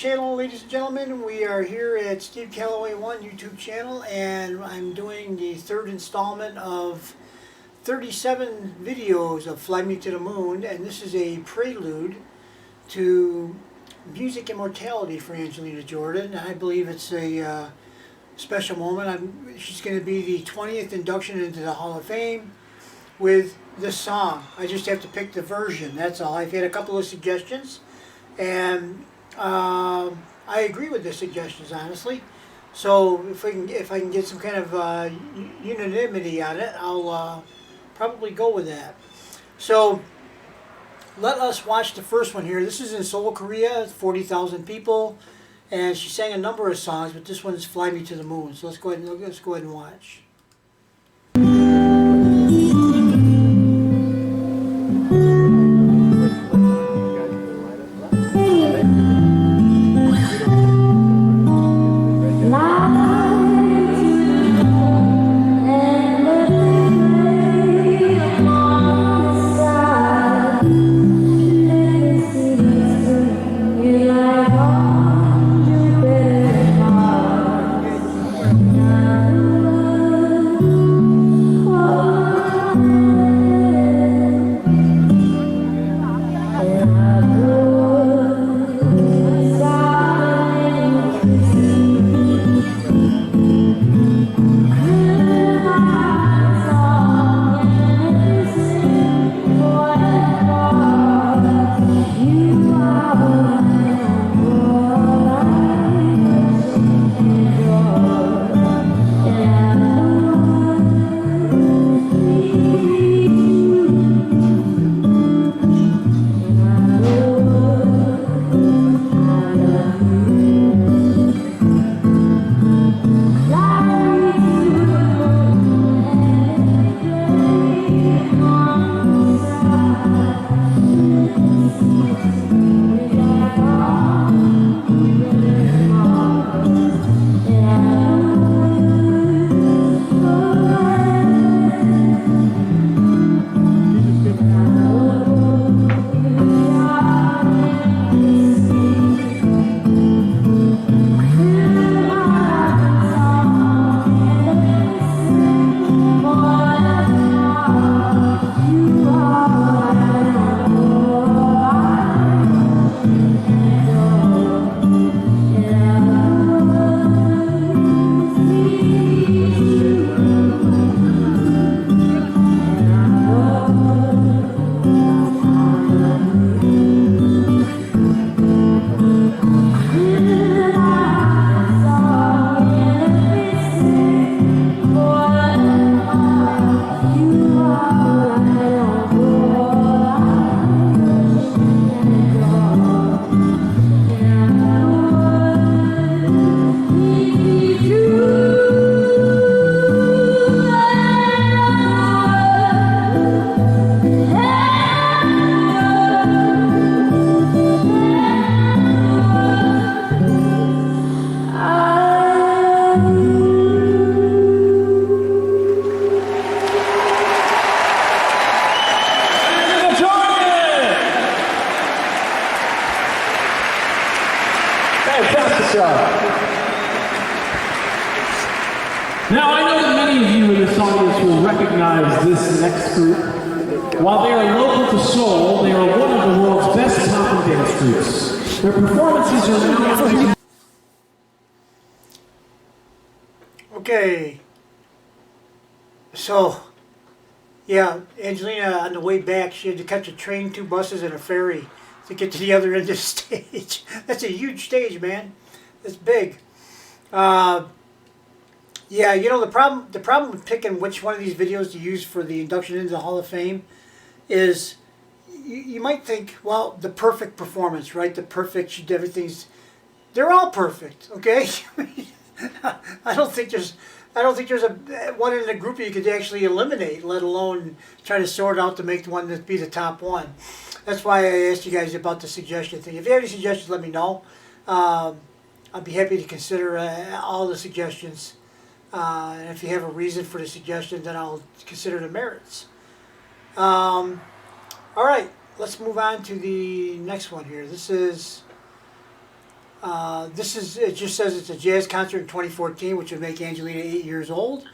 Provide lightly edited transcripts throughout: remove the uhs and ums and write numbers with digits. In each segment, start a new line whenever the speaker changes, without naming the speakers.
channel, ladies and gentlemen. We are here at Steve Callaway 1 YouTube channel, and I'm doing the third installment of 37 videos of Fly Me to the Moon, and this is a prelude to Music Immortality for Angelina Jordan. I believe it's a special moment. She's going to be the 20th induction into the Hall of Fame with this song. I just have to pick the version, that's all. I've had a couple of suggestions, and I agree with the suggestions, honestly. So if I can get some kind of unanimity on it, I'll probably go with that. So let us watch the first one here. This is in Seoul, Korea. 40,000 people, and she sang a number of songs, but this one's "Fly Me to the Moon." So let's go ahead and watch.
Now, I know that many of you in this audience will recognize this next group. While they are local to Seoul, they are one of the world's best top dance groups. Their performances are now...
Okay. So, yeah, Angelina, on the way back, she had to catch a train, 2 buses, and a ferry to get to the other end of the stage. That's a huge stage, man. It's big. Yeah, you know, the problem with picking which one of these videos to use for the induction into the Hall of Fame is you might think, well, the perfect performance, right? The perfect, they're all perfect, okay? I don't think there's a one in the group you could actually eliminate, let alone try to sort out to make the one that be the top one. That's why I asked you guys about the suggestion thing. If you have any suggestions, let me know. I'd be happy to consider all the suggestions. And if you have a reason for the suggestion, then I'll consider the merits. All right, let's move on to the next one here. This is it just says it's a jazz concert in 2014, which would make Angelina 8 years old.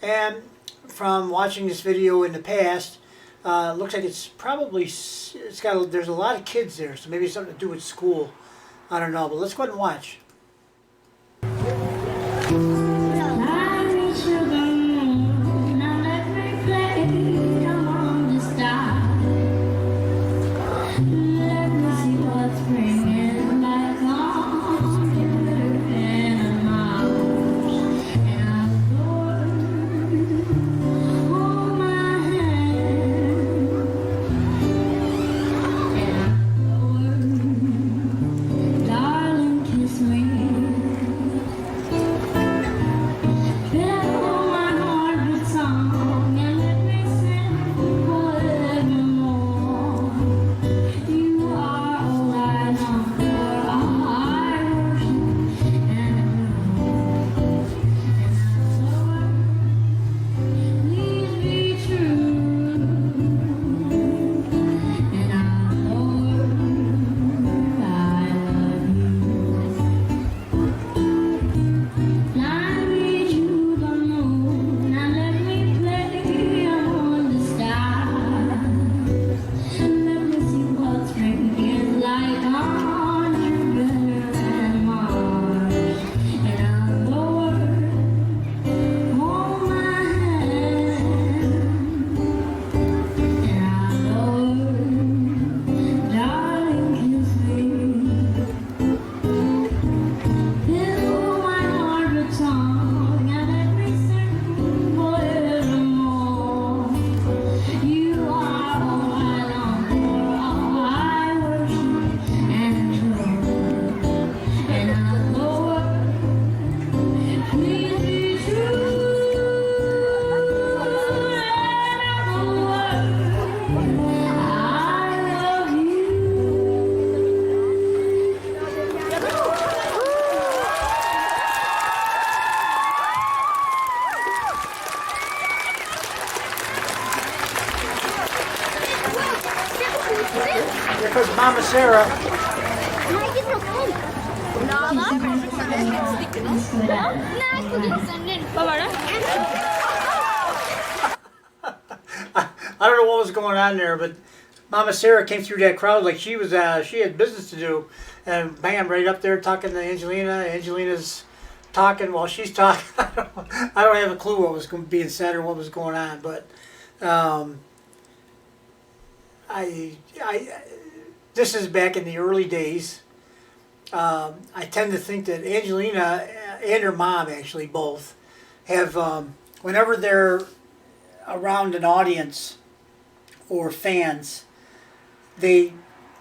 And from watching this video in the past, looks like there's a lot of kids there, so maybe it's something to do with school. I don't know, but let's go ahead and watch. Here comes Mama Sarah. I don't know what was going on there, but Mama Sarah came through that crowd like she had business to do, and bam, right up there talking to Angelina. Angelina's talking while she's talking. I don't have a clue what was being said or what was going on, but this is back in the early days. I tend to think that Angelina and her mom, actually both, have whenever they're around an audience or fans, I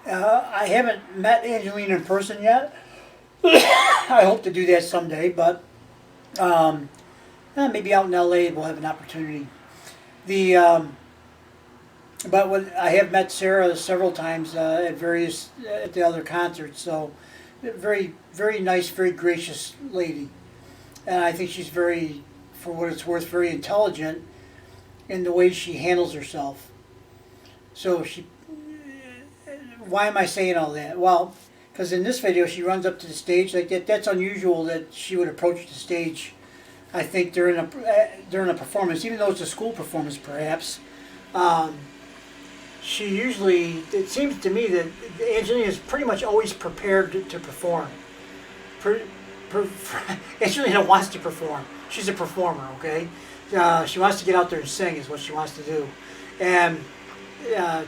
haven't met Angelina in person yet. I hope to do that someday, but maybe out in LA we'll have an opportunity. But when I have met Sarah several times at the other concerts, so very, very nice, very gracious lady, and I think she's very, for what it's worth, very intelligent in the way she handles herself. So why am I saying all that? Well, because in this video she runs up to the stage like that. That's unusual that she would approach the stage, I think, during a performance, even though it's a school performance, perhaps. She usually, it seems to me that Angelina is pretty much always prepared to perform. Angelina wants to perform. She's a performer, okay? She wants to get out there and sing is what she wants to do. And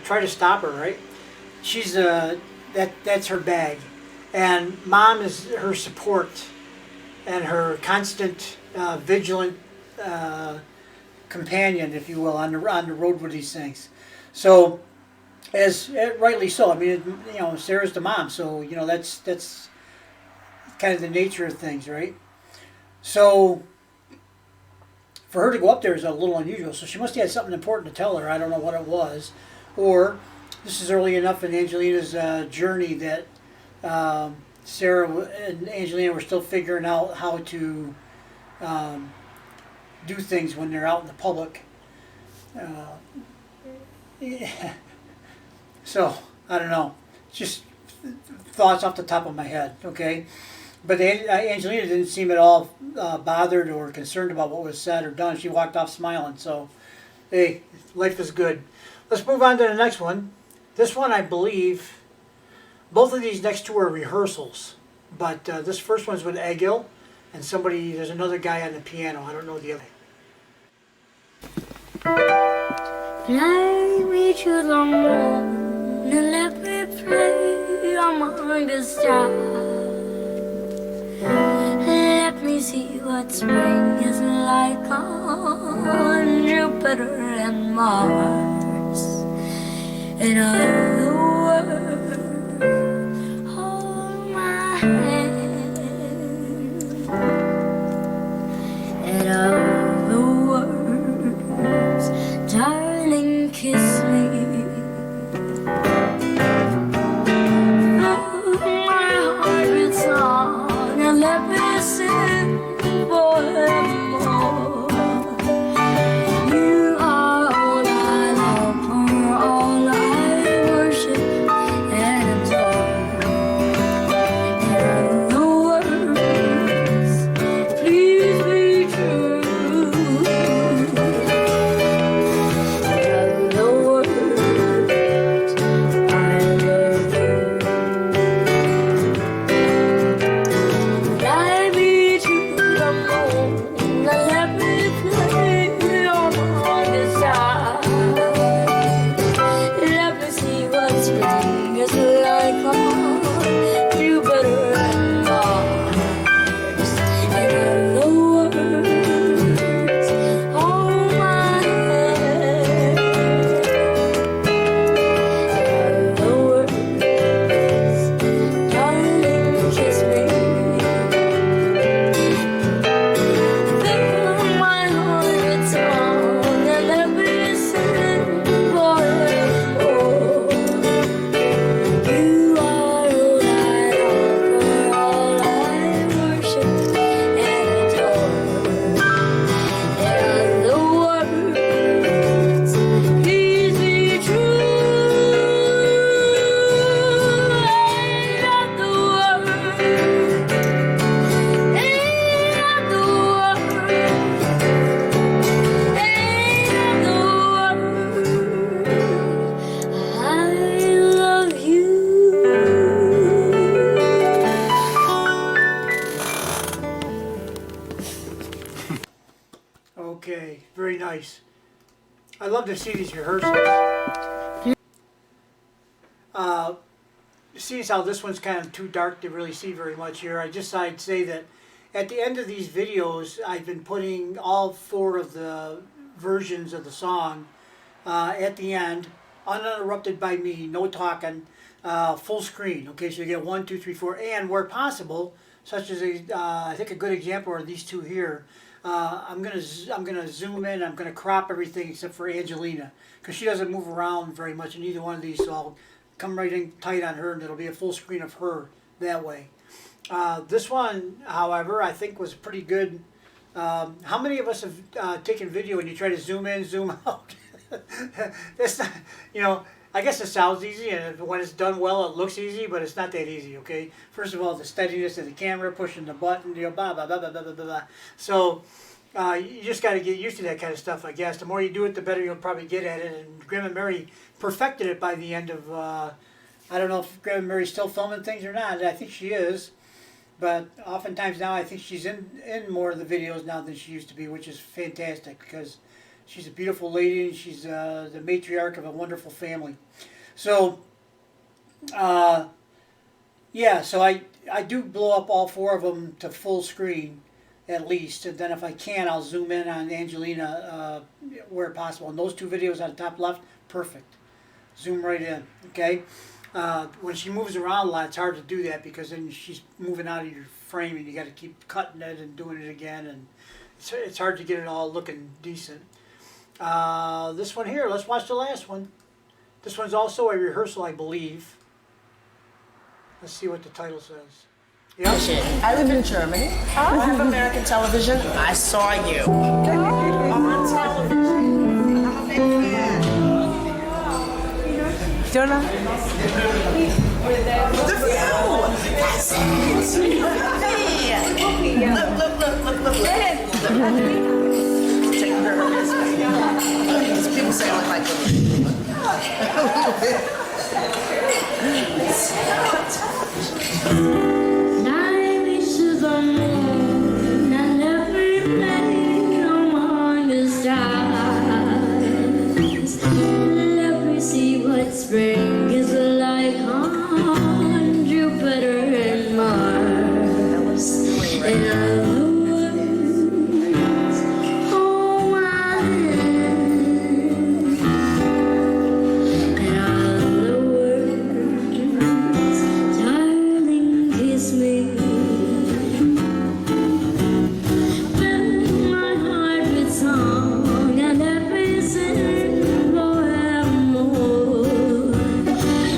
try to stop her, right? She's that's her bag. And Mom is her support and her constant vigilant companion, if you will, on the road with these things. So, as rightly so. I mean, Sarah's the mom, so that's kind of the nature of things, right? So, for her to go up there is a little unusual. So she must have had something important to tell her. I don't know what it was, or this is early enough in Angelina's journey that Sarah and Angelina were still figuring out how to do things when they're out in the public. Yeah. So, I don't know. Just thoughts off the top of my head, okay? But Angelina didn't seem at all bothered or concerned about what was said or done. She walked off smiling. So, hey, life is good. Let's move on to the next one. This one, I believe, both of these next two are rehearsals. But this first one's with Egil, and there's another guy on the piano. I don't know the other.
Fly me to the moon and let me play among the stars. Let me see what spring is like on Jupiter and Mars. In other words, hold my hand. In other words, darling, kiss me. Fill my heart with song and let me sing forevermore. You are all I long for, all I worship and adore. In other words, please be true.
Okay, very nice. I love to see these rehearsals. Seeing how this one's kind of too dark to really see very much here, I'd say that at the end of these videos, I've been putting all 4 of the versions of the song at the end, uninterrupted by me, no talking, full screen. Okay, so you get 1, 2, 3, 4, and where possible, such as I think a good example are these two here. I'm gonna zoom in. I'm gonna crop everything except for Angelina because she doesn't move around very much in either one of these. So I'll come right in tight on her, and it'll be a full screen of her that way. This one, however, I think was pretty good. How many of us have taken video and you try to zoom in, zoom out? It's not, you know. I guess it sounds easy, and when it's done well, it looks easy, but it's not that easy, okay? First of all, the steadiness of the camera, pushing the button, you know, blah, blah, blah, blah, blah, blah, blah. So you just got to get used to that kind of stuff, I guess. The more you do it, the better you'll probably get at it. And Graham and Mary perfected it by the end of, I don't know if Graham and Mary's still filming things or not. I think she is. But oftentimes now I think she's in more of the videos now than she used to be, which is fantastic because she's a beautiful lady and she's the matriarch of a wonderful family. So, yeah, so I do blow up all 4 of them to full screen at least. And then if I can, I'll zoom in on Angelina where possible. And those 2 videos on the top left, perfect. Zoom right in, okay? When she moves around a lot, it's hard to do that because then she's moving out of your frame and you got to keep cutting it and doing it again. And it's hard to get it all looking decent. This one here, let's watch the last one. This one's also a rehearsal, I believe. Let's see what the title says. Yeah.
I live in Germany. I have American television. I saw you on television. I'm a big fan. Jonah? The view! That's it! Yeah. Look. Take her this way. People say I look like a little bit.
I reach to the moon and every plane among the stars. Let me see what spring is like on Jupiter and Mars. And other words, hold my hand. And other words, darling, kiss me. Fill my heart with song and let me sing forevermore.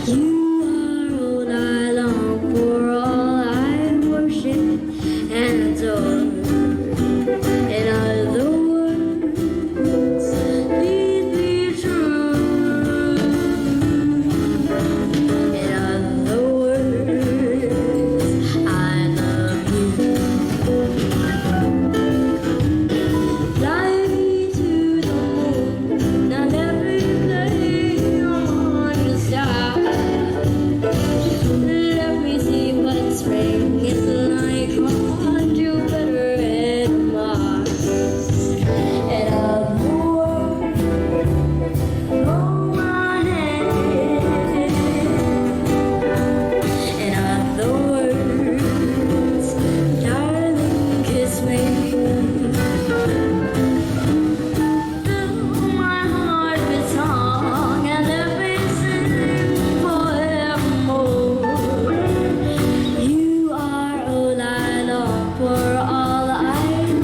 You are all I long for, all I worship and adore. In other words, please be true. In other words, I love you. Fly me to the moon and every plane among the stars. Let me see what spring is like on Jupiter and Mars. And other words, hold my hand. In other words, darling, kiss me. Fill my heart with song and let me sing forevermore. You are all I long for, all I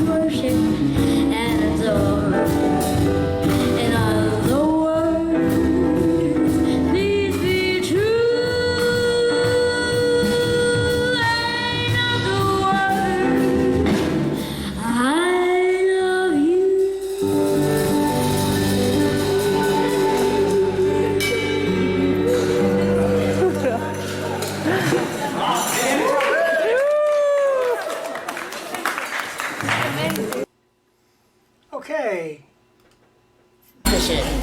worship and adore. In other words, please be true. In other words, I love you.
Okay,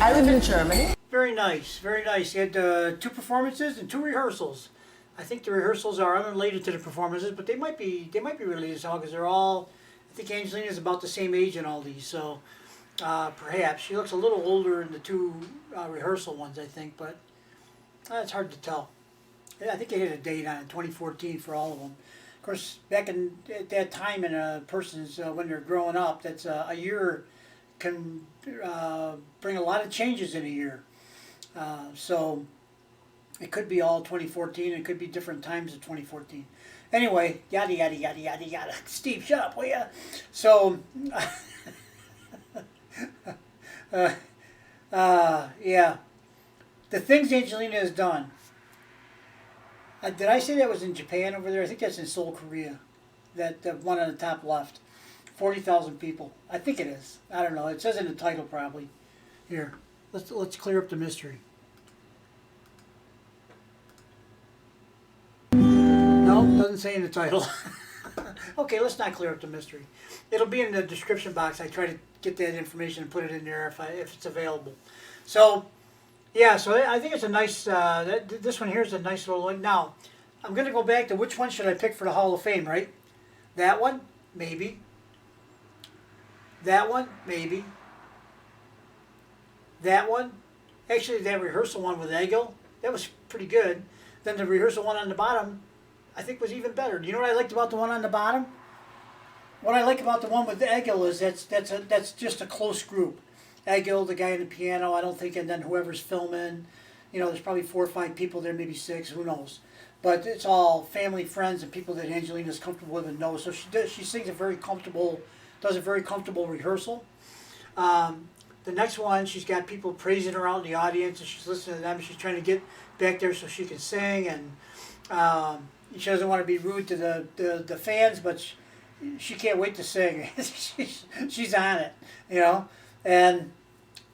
I live in Germany.
very nice, very nice. You had 2 performances and 2 rehearsals. I think the rehearsals are unrelated to the performances, but they might be related somehow because they're all. I think Angelina is about the same age in all these, so perhaps she looks a little older in the 2 rehearsal ones, I think, but it's hard to tell. I think they hit a date on 2014 for all of them. Of course, back at that time in a person's when they're growing up, that's a year can bring a lot of changes in a year. So it could be all 2014. It could be different times of 2014. Anyway, yada yada yada yada yada. Steve, shut up, will ya? So, yeah, the things Angelina has done. Did I say that was in Japan over there? I think that's in Seoul, Korea. That one on the top left. 40,000 people. I think it is. I don't know. It says in the title probably. Here, let's clear up the mystery. No, doesn't say in the title. Okay, let's not clear up the mystery. It'll be in the description box. I try to get that information and put it in there if it's available. So, yeah, so I think it's a nice, this one here is a nice little one. Now, I'm going to go back to which one should I pick for the Hall of Fame, right? That one? Maybe. That one? Maybe. That one? Actually, that rehearsal one with Egil, that was pretty good. Then the rehearsal one on the bottom, I think was even better. Do you know what I liked about the one on the bottom? What I like about the one with Egil is that's just a close group. Egil, the guy on the piano, I don't think, and then whoever's filming, you know, there's probably 4 or 5 people there, maybe 6, who knows. But it's all family, friends, and people that Angelina's comfortable with and knows. So she sings a very comfortable, does a very comfortable rehearsal. The next one, she's got people praising her out in the audience, and she's listening to them. She's trying to get back there so she can sing, and she doesn't want to be rude to the fans, but she can't wait to sing. She's on it, you know. And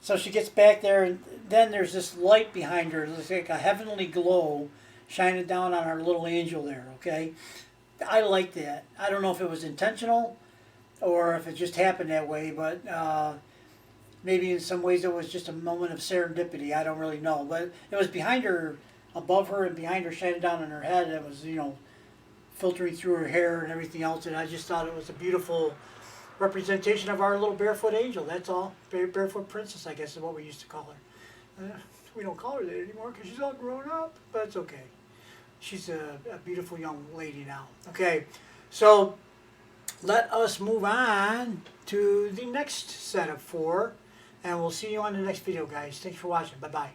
so she gets back there, and then there's this light behind her. It's like a heavenly glow, shining down on our little angel there, okay? I like that. I don't know if it was intentional or if it just happened that way, but maybe in some ways it was just a moment of serendipity. I don't really know. But it was behind her, above her and behind her, shining down on her head. It was, you know, filtering through her hair and everything else. And I just thought it was a beautiful representation of our little barefoot angel. That's all. Barefoot princess, I guess, is what we used to call her. We don't call her that anymore because she's all grown up, but it's okay. She's a beautiful young lady now. Okay, so let us move on to the next set of 4, and we'll see you on the next video, guys. Thanks for watching. Bye-bye.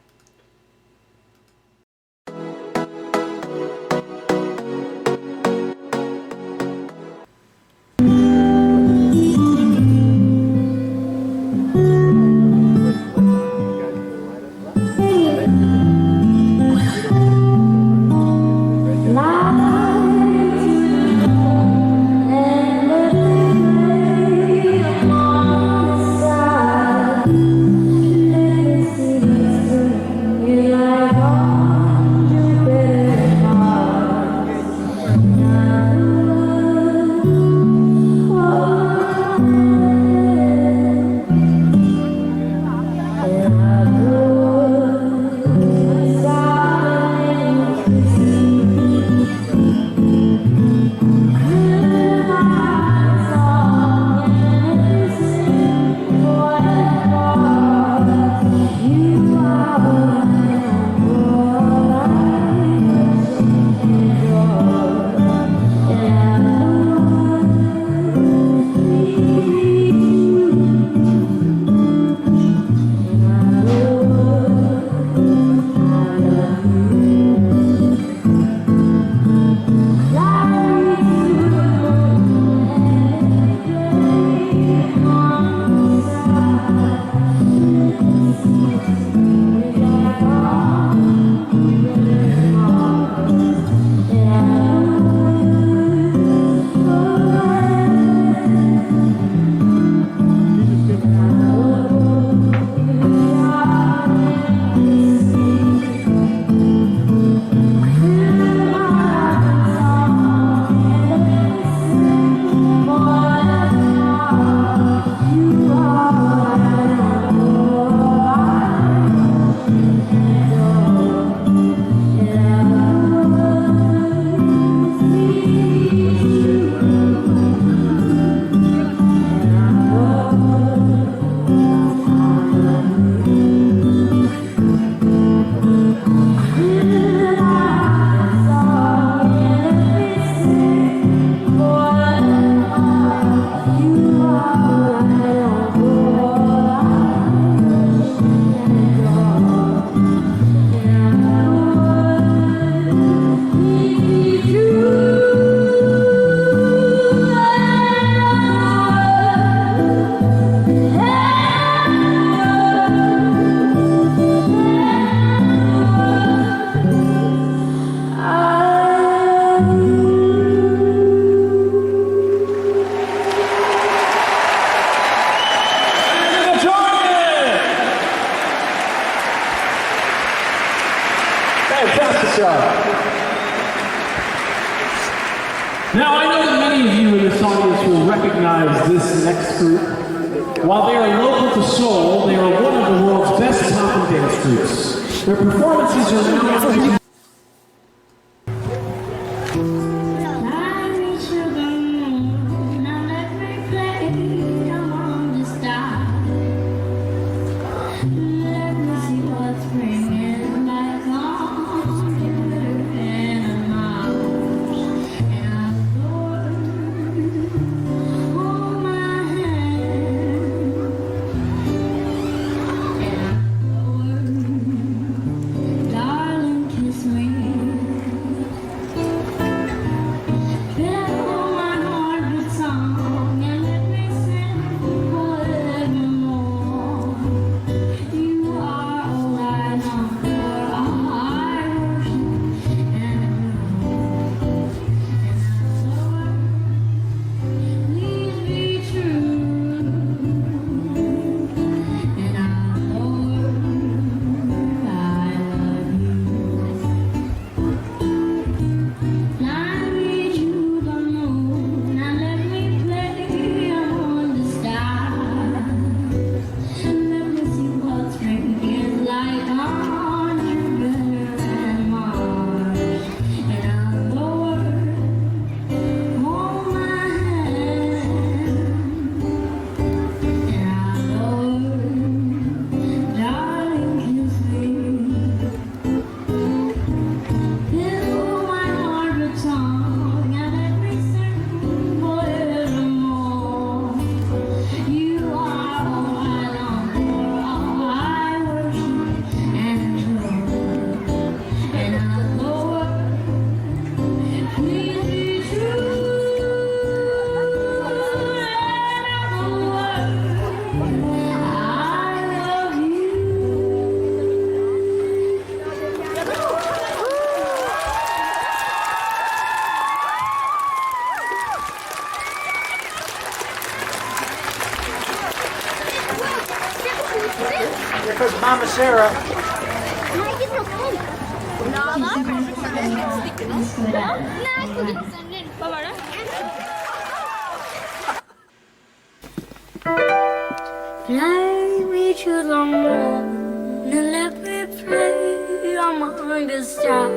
Now, I know that many of you in this audience will recognize this next group. While they are local to Seoul, they are one of the world's best top dance groups. Their performances are now...
Kiss
Here comes Mama Sarah.
Fly me to the moon and let me play among the stars.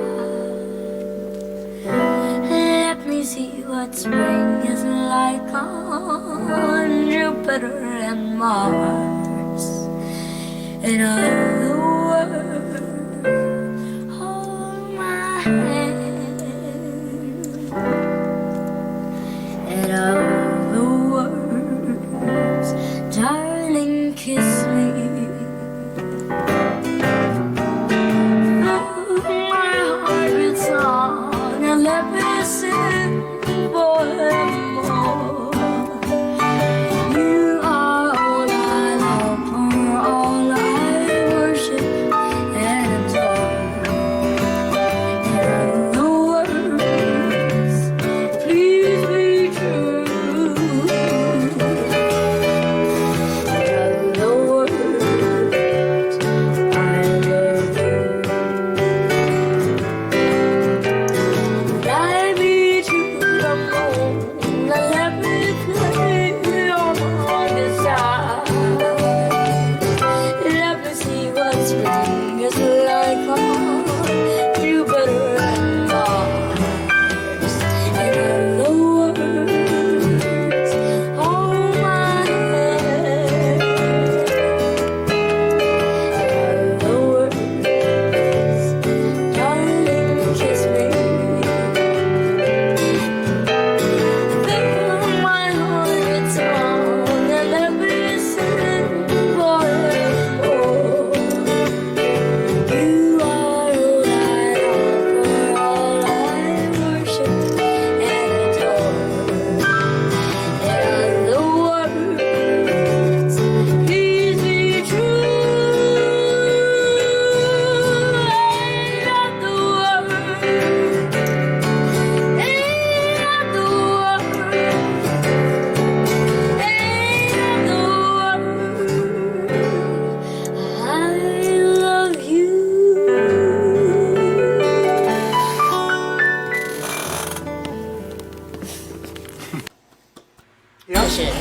Let me see what spring is like on Jupiter and Mars. In other words, hold my hand. In other words, darling, kiss me. Oh, my heart beats on and let me sing forevermore. You are all I long for, all I worship and adore. In other words, please be true.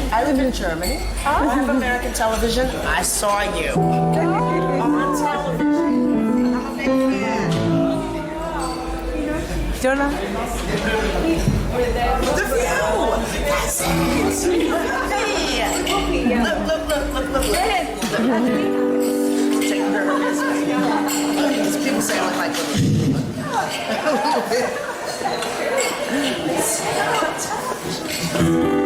I live in Germany. I have American television. I saw you on television. I'm a big fan. Jonah? The view! That's it! Look. Take her this way. These people say I look like a little bit.